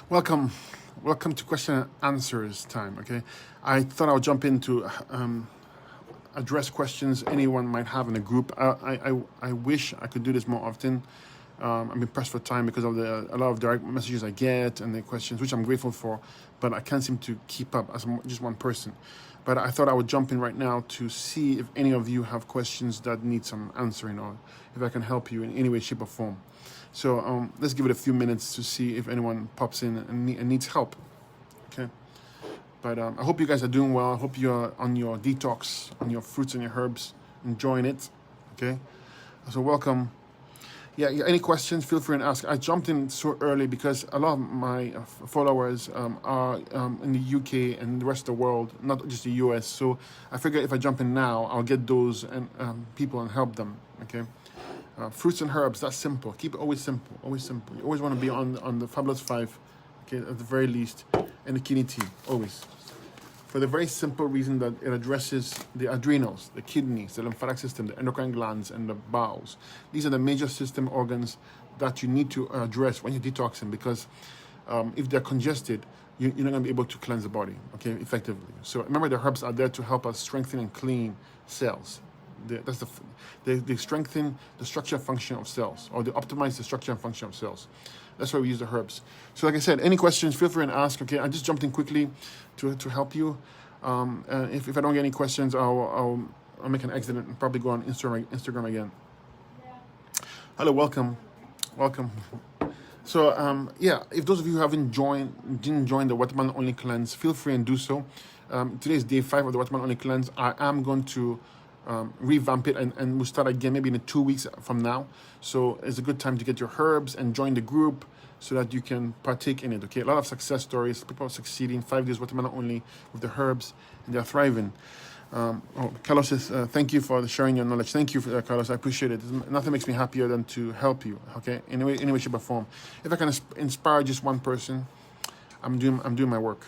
Welcome, welcome to question and answers time. Okay, I thought I would jump in to address questions anyone might have in the group. I wish I could do this more often. I'm pressed for time because of a lot of direct messages I get and the questions, which I'm grateful for, but I can't seem to keep up as just one person. But I thought I would jump in right now to see if any of you have questions that need some answering, or if I can help you in any way, shape, or form. So let's give it a few minutes to see if anyone pops in and needs help. Okay. But I hope you guys are doing well. I hope you're on your detox, on your fruits and your herbs, enjoying it. Okay. So welcome. Yeah, any questions, feel free and ask. I jumped in so early because a lot of my followers are in the UK and the rest of the world, not just the US. So I figure if I jump in now, I'll get those and people and help them. Okay. Fruits and herbs, that's simple. Keep it always simple, always simple. You always want to be on the Fabulous 5, okay, at the very least, and the kidney tea, always. For the very simple reason that it addresses the adrenals, the kidneys, the lymphatic system, the endocrine glands, and the bowels. These are the major system organs that you need to address when you're detoxing, because if they're congested, you're not going to be able to cleanse the body, okay, effectively. So remember, the herbs are there to help us strengthen and clean cells. They strengthen the structure and function of cells, or they optimize the structure and function of cells. That's why we use the herbs. So like I said, any questions, feel free and ask. Okay, I just jumped in quickly to help you. If I don't get any questions, I'll make an exit and probably go on Instagram again. Hello, welcome. So yeah, if those of you who didn't join the Watermelon Only Cleanse, feel free and do so. Today is day 5 of the Watermelon Only Cleanse. I am going to revamp it and we'll start again maybe in 2 weeks from now. So it's a good time to get your herbs and join the group so that you can partake in it. Okay, a lot of success stories, people are succeeding. 5 days Watermelon Only with the herbs, and they're thriving. Carlos says, thank you for sharing your knowledge. Thank you, Carlos. I appreciate it. Nothing makes me happier than to help you. Okay, in any way, shape, or form. If I can inspire just one person, I'm doing my work.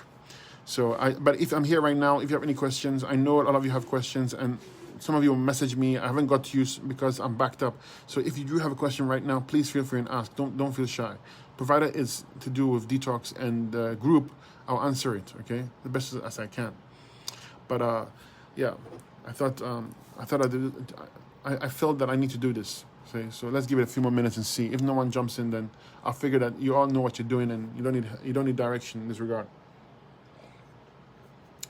So but if I'm here right now, if you have any questions, I know a lot of you have questions, and some of you will message me. I haven't got to you because I'm backed up. So if you do have a question right now, please feel free and ask. Don't feel shy. Provided it's to do with detox and group, I'll answer it. Okay, the best as I can. But yeah, I thought I felt that I need to do this. Okay, so let's give it a few more minutes and see. If no one jumps in, then I'll figure that you all know what you're doing and you don't need direction in this regard.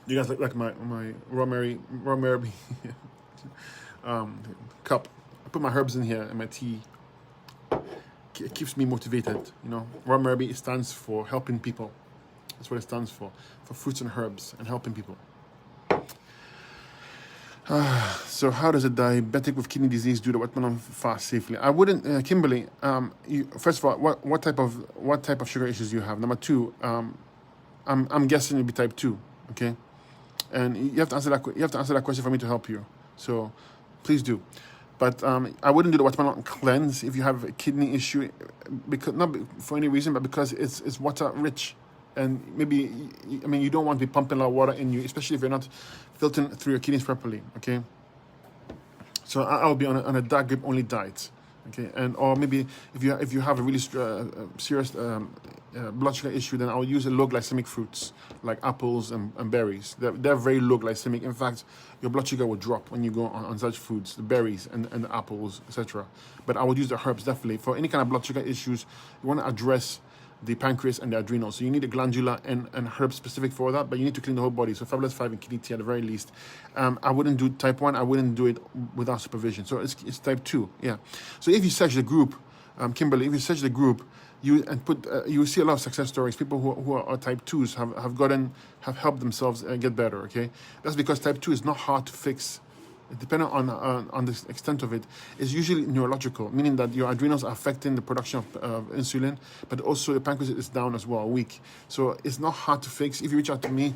You guys look like my raw Mary cup. I put my herbs in here and my tea. It keeps me motivated. You know, raw Mary stands for helping people. That's what it stands for fruits and herbs and helping people. So how does a diabetic with kidney disease do the watermelon fast safely? I wouldn't, Kimberly. First of all, what type of sugar issues do you have? Number 2, I'm guessing it'd be type 2. Okay, and you have to answer that question for me to help you. So please do. But I wouldn't do the watermelon cleanse if you have a kidney issue, because not for any reason, but because it's water rich. And maybe, you don't want to be pumping a lot of water in you, especially if you're not filtering through your kidneys properly, okay? So I'll be on a dark grape only diet, okay? And or maybe if you have a really serious blood sugar issue, then I'll use low glycemic fruits like apples and berries. They're very low glycemic. In fact, your blood sugar will drop when you go on such foods, the berries and the apples, etc. But I would use the herbs definitely. For any kind of blood sugar issues, you want to address the pancreas and the adrenals. So you need a glandular and herb specific for that, but you need to clean the whole body. So Fabulous 5 and kidney tea at the very least. I wouldn't do type 1. I wouldn't do it without supervision. So it's type 2, yeah. So if you search the group, Kimberly, if you search the group, you will see a lot of success stories. People who are type 2s have helped themselves get better, okay? That's because type 2 is not hard to fix. Depending on the extent of it, is usually neurological, meaning that your adrenals are affecting the production of insulin, but also the pancreas is down as well, weak. So it's not hard to fix. If you reach out to me,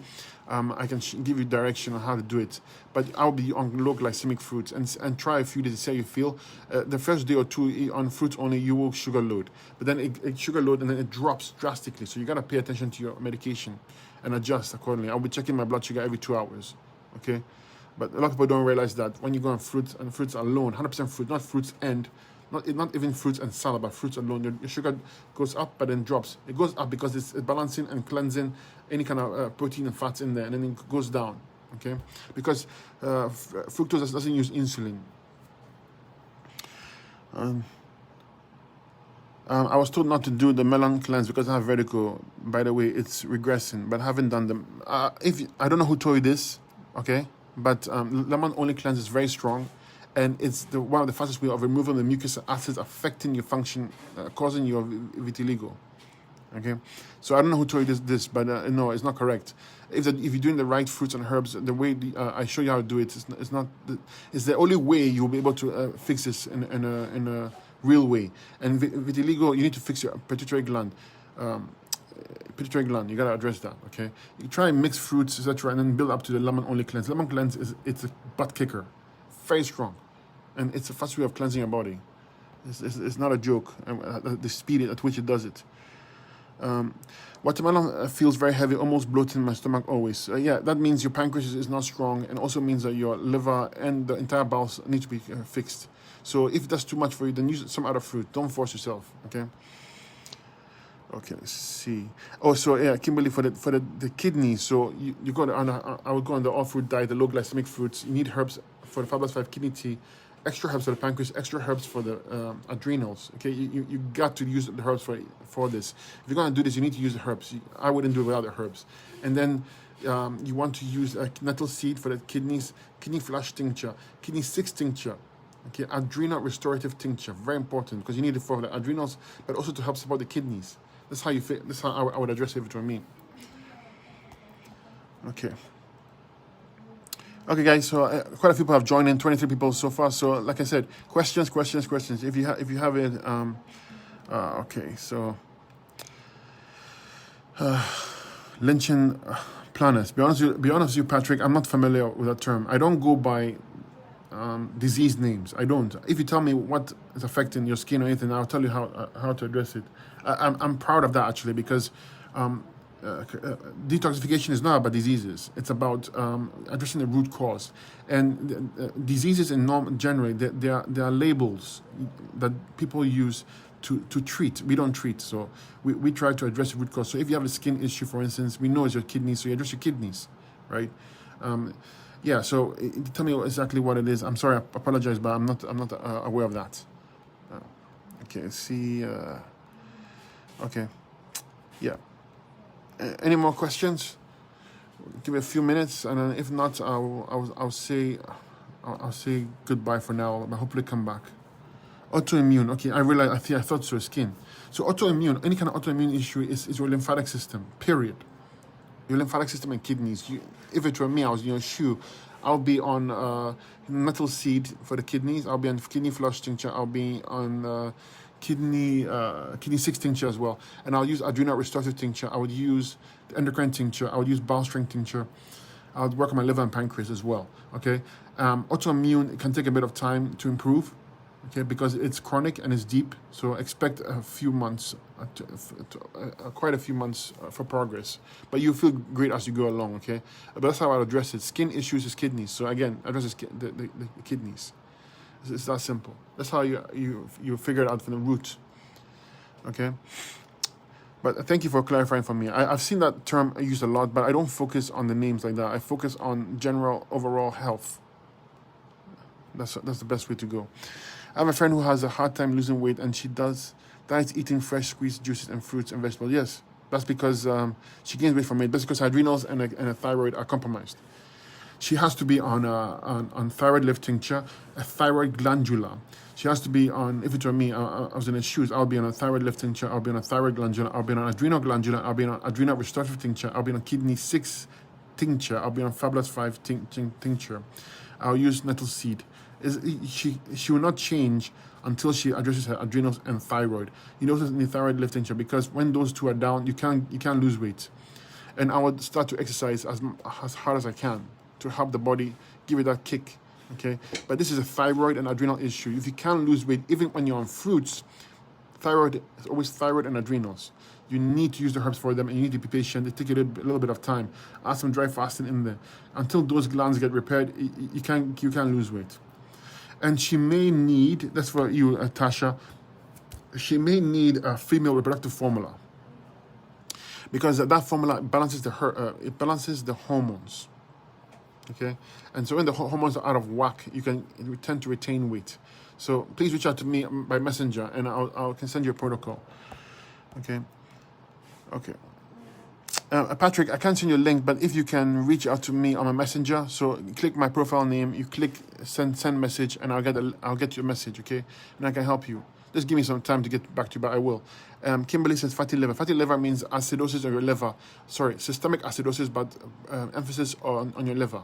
I can give you direction on how to do it. But I'll be on low glycemic fruits and try a few days to see how you feel. The first day or 2 on fruits only, you will sugar load, but then it sugar load and then it drops drastically. So you gotta pay attention to your medication and adjust accordingly. I'll be checking my blood sugar every 2 hours, okay? But a lot of people don't realize that when you go on fruits, and fruits alone, 100% fruit, not fruits and Not even fruits and salad, but fruits alone. Your sugar goes up, but then drops. It goes up because it's balancing and cleansing any kind of protein and fats in there, and then it goes down. Okay, because fructose doesn't use insulin. I was told not to do the melon cleanse because I have vertigo. By the way, it's regressing, but I haven't done them. I don't know who told you this, okay? But lemon only cleanse is very strong, and it's one of the fastest way of removing the mucus acids affecting your function, causing your vitiligo. Okay, so I don't know who told you this, but no, it's not correct. If you're doing the right fruits and herbs, the way I show you how to do it, it's the only way you'll be able to fix this in a real way. And vitiligo, you need to fix your pituitary gland. Pituitary gland, you gotta address that. Okay, you try and mix fruits, etc., and then build up to the lemon only cleanse. Lemon cleanse it's a butt kicker, very strong, and it's a fast way of cleansing your body. It's not a joke. The speed at which it does it. Watermelon feels very heavy, almost bloated in my stomach always. Yeah, that means your pancreas is not strong, and also means that your liver and the entire bowels need to be fixed. So if that's too much for you, then use some other fruit. Don't force yourself. Okay. Okay, let's see. Oh, so yeah, Kimberly, for the kidneys. So you go on. I would go on the all fruit diet, the low glycemic fruits. You need herbs for the Fabulous 5 kidney tea. Extra herbs for the pancreas, extra herbs for the adrenals. Okay, you got to use the herbs for this. If you're gonna do this, you need to use the herbs. I wouldn't do it without the herbs. And then you want to use nettle seed for the kidneys, kidney flash tincture, kidney 6 tincture. Okay, adrenal restorative tincture, very important because you need it for the adrenals, but also to help support the kidneys. That's how That's how I would address it for me. Okay. Okay, guys. So quite a few people have joined in. 23 people so far. So, like I said, questions. If you have it, okay. So, lynching planners. Be honest with you, Patrick. I'm not familiar with that term. I don't go by disease names. I don't. If you tell me what is affecting your skin or anything, I'll tell you how to address it. I'm proud of that actually because. Detoxification is not about diseases. It's about addressing the root cause. And diseases in generally, they are labels that people use to treat. We don't treat. So we try to address the root cause. So if you have a skin issue, for instance, we know it's your kidneys, so you address your kidneys, right? Yeah, so tell me exactly what it is. I'm sorry, I apologize, but I'm not aware of that. Okay, let's see. Okay, yeah. Any more questions? Give me a few minutes, and then if not, I'll say goodbye for now. But hopefully come back. Autoimmune. Okay, I realized. I thought so. Skin. So autoimmune. Any kind of autoimmune issue is your lymphatic system. Period. Your lymphatic system and kidneys. If it were me, I was in your shoe. I'll be on nettle seed for the kidneys. I'll be on kidney flush tincture. I'll be on kidney 6 tincture as well, and I'll use adrenal restorative tincture. I would use the endocrine tincture. I would use bowel strength tincture. I would work on my liver and pancreas as well. Okay, autoimmune can take a bit of time to improve. Okay, because it's chronic and it's deep, so expect a few months, quite a few months for progress. But you feel great as you go along. Okay, but that's how I address it. Skin issues is kidneys. So again, address the kidneys. It's that simple. That's how you figure it out from the root. Okay. But thank you for clarifying for me. I've seen that term used a lot, but I don't focus on the names like that. I focus on general overall health. That's the best way to go. I have a friend who has a hard time losing weight, and she diets eating fresh squeezed juices and fruits and vegetables. Yes, that's because she gains weight from it. That's because her adrenals and her thyroid are compromised. She has to be on thyroid lift tincture, a thyroid glandula. She has to be on, if it were me, I was in his shoes, I'll be on a thyroid lift tincture, I'll be on a thyroid glandula, I'll be on an adrenal glandula, I'll be on adrenal restorative tincture, I'll be on kidney 6 tincture, I'll be on Fabulous 5 tincture. I'll use nettle seed. She will not change until she addresses her adrenals and thyroid. You notice in the thyroid lift tincture, because when those two are down, you can't lose weight. And I would start to exercise as hard as I can to help the body give it that kick, okay? But this is a thyroid and adrenal issue. If you can't lose weight, even when you're on fruits, thyroid is always thyroid and adrenals. You need to use the herbs for them, and you need to be patient. They take a little bit of time. Add some dry fasting in there. Until those glands get repaired, you can't lose weight. And she may need, that's for you, Tasha, she may need a female reproductive formula, because that formula balances it balances the hormones. Okay, and so when the hormones are out of whack, you tend to retain weight. So please reach out to me by messenger, and I can send you a protocol. Okay. Patrick, I can't send you a link, but if you can reach out to me on my messenger, so click my profile name, you click send message, and I'll get you a message, okay? And I can help you. Just give me some time to get back to you, but I will. Kimberly says fatty liver. Fatty liver means acidosis of your liver. Sorry, systemic acidosis, but emphasis on your liver.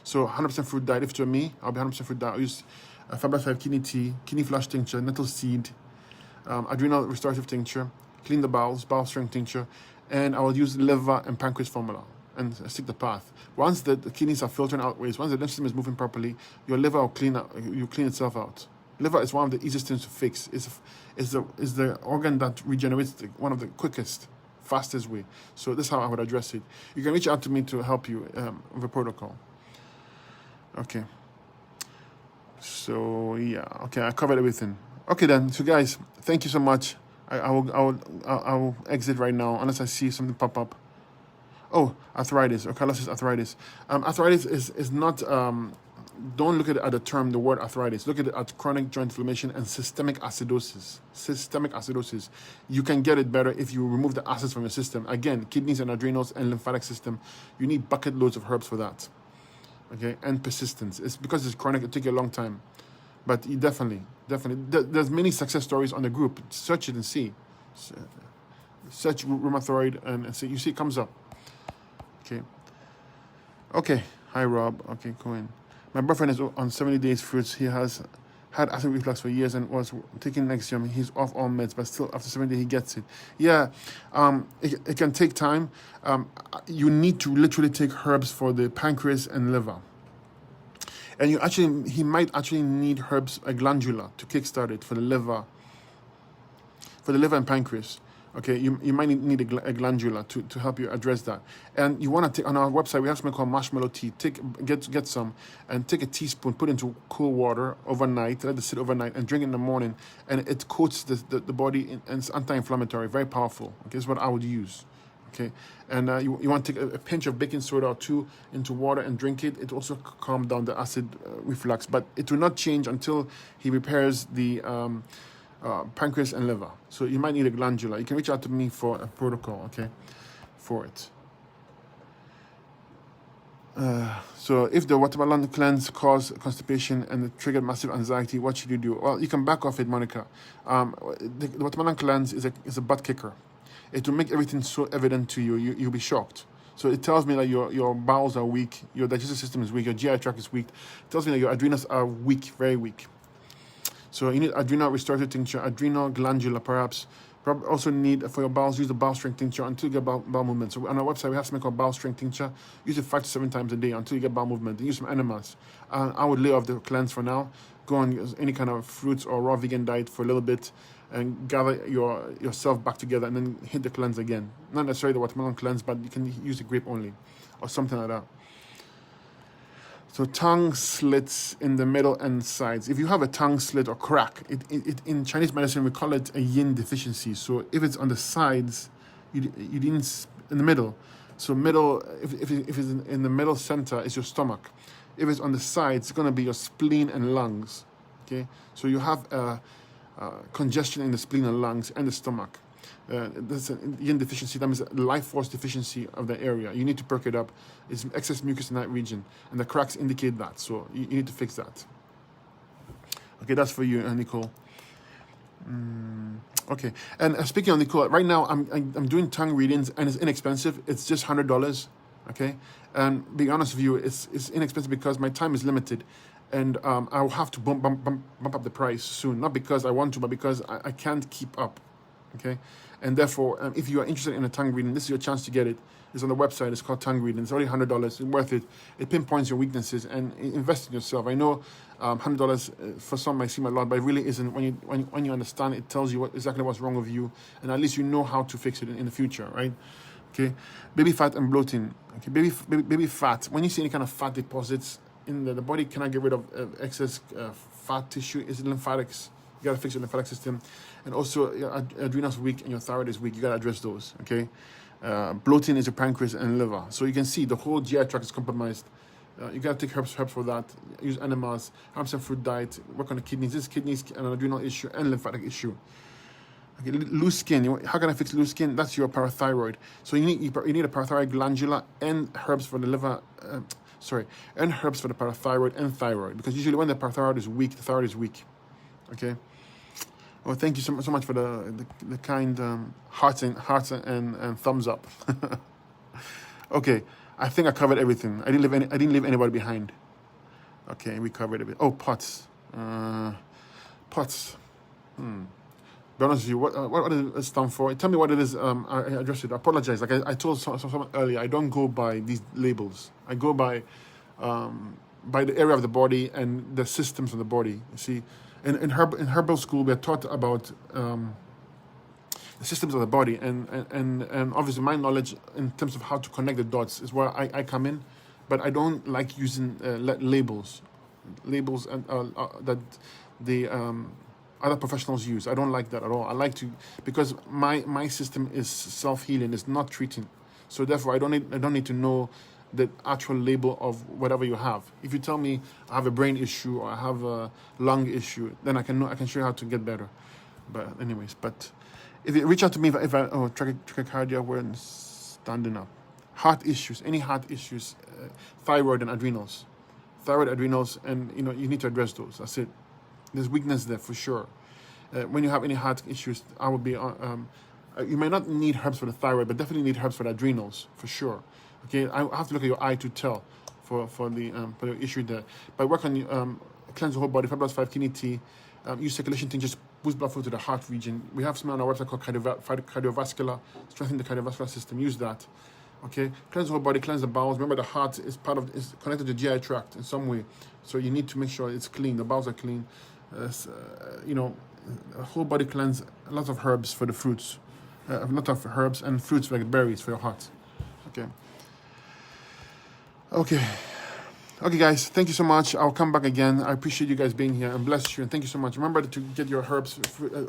So 100% fruit diet. If it's me, I'll be 100% fruit diet. I'll use Fabulous 5 kidney tea, kidney flash tincture, nettle seed, adrenal restorative tincture, clean the bowels, bowel strength tincture, and I will use liver and pancreas formula and stick the path. Once the kidneys are filtering out waste, once the lymph system is moving properly, your liver will clean itself out. Liver is one of the easiest things to fix. It's the organ that regenerates one of the quickest, fastest way. So this is how I would address it. You can reach out to me to help you with a protocol. Okay. So yeah, okay, I covered everything. Okay then, so guys, thank you so much. I will exit right now unless I see something pop up. Oh, arthritis. Okay, Carlos says arthritis. Arthritis is not. Don't look at the term, the word arthritis. Look at it at chronic joint inflammation and systemic acidosis. Systemic acidosis. You can get it better if you remove the acids from your system. Again, kidneys and adrenals and lymphatic system. You need bucket loads of herbs for that. Okay, and persistence. It's because it's chronic. It'll take you a long time. But you definitely. There's many success stories on the group. Search it and see. Search rheumatoid and see. You see it comes up. Okay. Hi, Rob. Okay, go in. My boyfriend is on 70 days fruits. He has had acid reflux for years and was taking Nexium. He's off all meds, but still after 70 days he gets it. Yeah, it can take time. You need to literally take herbs for the pancreas and liver. And he might actually need herbs, a glandula, to kickstart it for the liver and pancreas. Okay, you might need a glandula to help you address that. And you want to take, on our website, we have something called marshmallow tea. Get some and take a teaspoon, put into cool water overnight, let it sit overnight, and drink it in the morning. And it coats the body, and it's anti-inflammatory, very powerful. Okay, this is what I would use. Okay, and you want to take a pinch of baking soda or two into water and drink it. It also calms down the acid reflux, but it will not change until he repairs the pancreas and liver. So you might need a glandula. You can reach out to me for a protocol, okay, for it. So if the watermelon cleanse caused constipation and it triggered massive anxiety, what should you do? Well, you can back off it, Monica. The watermelon cleanse is a butt kicker. It will make everything so evident to you. You'll be shocked. So it tells me that your bowels are weak, your digestive system is weak, your GI tract is weak. It tells me that your adrenals are weak, very weak. So you need adrenal restorative tincture, adrenal glandula perhaps. Probably also need, for your bowels, use the bowel strength tincture until you get bowel movement. So on our website, we have something called bowel strength tincture. Use it 5 to 7 times a day until you get bowel movement. Use some enemas. I would lay off the cleanse for now. Go on any kind of fruits or raw vegan diet for a little bit and gather yourself back together and then hit the cleanse again. Not necessarily the watermelon cleanse, but you can use the grape only or something like that. So tongue slits in the middle and sides. If you have a tongue slit or crack, it in Chinese medicine we call it a yin deficiency. So if it's on the sides, you didn't in the middle. So middle, if it's in the middle center, is your stomach. If it's on the sides, it's going to be your spleen and lungs. Okay, so you have congestion in the spleen and lungs and the stomach. That's a yin deficiency. That means a life force deficiency of the area. You need to perk it up. It's excess mucus in that region, and the cracks indicate that. So you need to fix that. Okay, that's for you, Nicole. Okay, and speaking of Nicole, right now I'm doing tongue readings, and it's inexpensive. It's just $100. Okay, and being honest with you, it's inexpensive because my time is limited, and I'll have to bump up the price soon. Not because I want to, but because I can't keep up. Okay, and therefore, if you are interested in a tongue reading, this is your chance to get it. It's on the website. It's called Tongue Reading. It's only $100. It's worth it. It pinpoints your weaknesses and invest in yourself. I know $100 for some might seem a lot, but it really isn't. When you understand, it tells you exactly what's wrong with you, and at least you know how to fix it in the future, right? Okay, baby fat and bloating. Okay, baby fat. When you see any kind of fat deposits in the body, cannot get rid of excess fat tissue, is lymphatics. You gotta fix your lymphatic system, and also your adrenals weak and your thyroid is weak. You gotta address those. Okay, bloating is your pancreas and liver. So you can see the whole GI tract is compromised. You gotta take herbs for that. Use enemas, herbs and fruit diet. Work on the kidneys. This kidneys an adrenal issue and lymphatic issue. Okay, loose skin. How can I fix loose skin? That's your parathyroid. So you need a parathyroid glandula and herbs for the liver. And herbs for the parathyroid and thyroid, because usually when the parathyroid is weak, the thyroid is weak. Okay. Well, thank you so much for the kind hearts and thumbs up. Okay, I think I covered everything. I didn't leave anybody behind. Okay, we covered it. Oh, POTS. POTS. Be honest with you, what does it stand for? Tell me what it is. I addressed it. I apologize. Like I told someone earlier, I don't go by these labels. I go by the area of the body and the systems of the body. You see, in herbal school, we're taught about the systems of the body, and obviously my knowledge in terms of how to connect the dots is where I come in, but I don't like using labels and that the other professionals use. I don't like that at all. I like to, because my system is self-healing, it's not treating. So therefore I don't need to know the actual label of whatever you have. If you tell me I have a brain issue or I have a lung issue, then I can show you how to get better. But anyways, if you reach out to me if I trachycardia when standing up, heart issues, any heart issues, thyroid and adrenals, and you need to address those. That's it. There's weakness there for sure. When you have any heart issues, I would be you might not need herbs for the thyroid, but definitely need herbs for the adrenals for sure. Okay, I have to look at your eye to tell for the issue there. But work on cleanse the whole body, 5+5 kidney tea. Use circulation thing, just boost blood flow to the heart region. We have something on our website called cardiovascular, strengthen the cardiovascular system. Use that. Okay, cleanse the whole body, cleanse the bowels. Remember, the heart is connected to the GI tract in some way, so you need to make sure it's clean. The bowels are clean. A whole body cleanse. A lot of herbs for the fruits. A lot of herbs and fruits like berries for your heart. Okay, guys, thank you so much. I'll come back again. I appreciate you guys being here, and bless you, and thank you so much. Remember to get your herbs.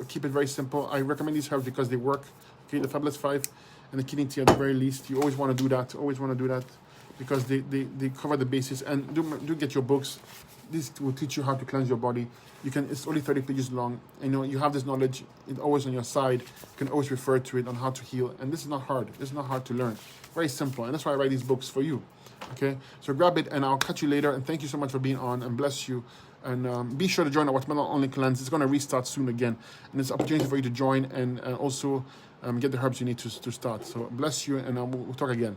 Keep it very simple. I recommend these herbs because they work. Okay, the Fabulous 5 and the kidney tea at the very least. You always want to do that. Because they cover the bases. And do get your books. This will teach you how to cleanse your body. It's only 30 pages long. You have this knowledge. It's always on your side. You can always refer to it on how to heal. And this is not hard. This is not hard to learn. Very simple. And that's why I write these books for you. Okay? So grab it, and I'll catch you later. And thank you so much for being on, and bless you. And be sure to join our Watermelon Only Cleanse. It's going to restart soon again. And it's an opportunity for you to join and also get the herbs you need to start. So bless you, and we'll talk again.